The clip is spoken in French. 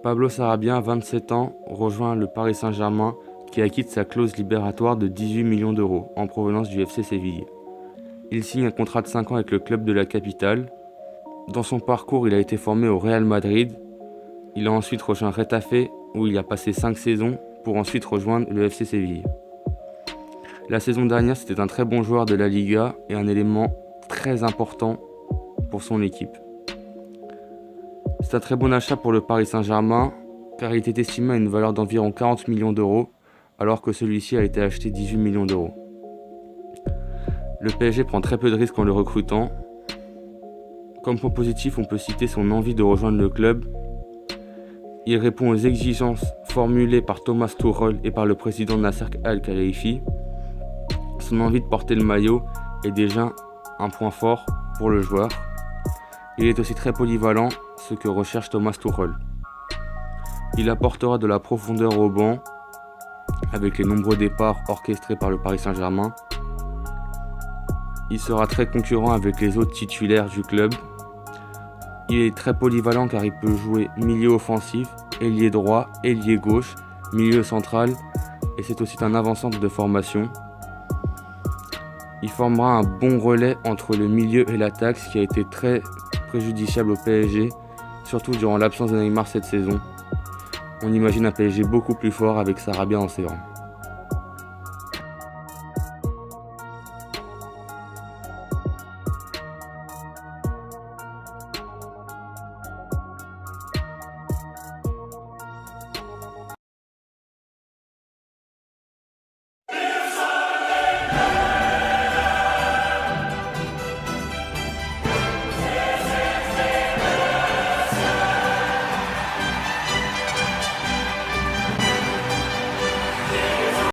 Pablo Sarabia, 27 ans, rejoint le Paris Saint-Germain qui acquitte sa clause libératoire de 18 millions d'euros en provenance du FC Séville. Il signe un contrat de 5 ans avec le club de la capitale. Dans son parcours, il a été formé au Real Madrid. Il a ensuite rejoint Retafe où il a passé 5 saisons pour ensuite rejoindre le FC Séville. La saison dernière, c'était un très bon joueur de la Liga et un élément très important pour son équipe. C'est un très bon achat pour le Paris Saint-Germain car il était estimé à une valeur d'environ 40 millions d'euros alors que celui-ci a été acheté 18 millions d'euros. Le PSG prend très peu de risques en le recrutant. Comme point positif, on peut citer son envie de rejoindre le club. Il répond aux exigences formulées par Thomas Tuchel et par le président Nasser Al-Khelaifi. Son envie de porter le maillot est déjà un point fort pour le joueur. Il est aussi très polyvalent, ce que recherche Thomas Tuchel. Il apportera de la profondeur au banc, avec les nombreux départs orchestrés par le Paris Saint-Germain. Il sera très concurrent avec les autres titulaires du club. Il est très polyvalent car il peut jouer milieu offensif, ailier droit, ailier gauche, milieu central et c'est aussi un avant-centre de formation. Il formera un bon relais entre le milieu et l'attaque, ce qui a été très préjudiciable au PSG, surtout durant l'absence de Neymar cette saison. On imagine un PSG beaucoup plus fort avec Sarabia en ses rangs.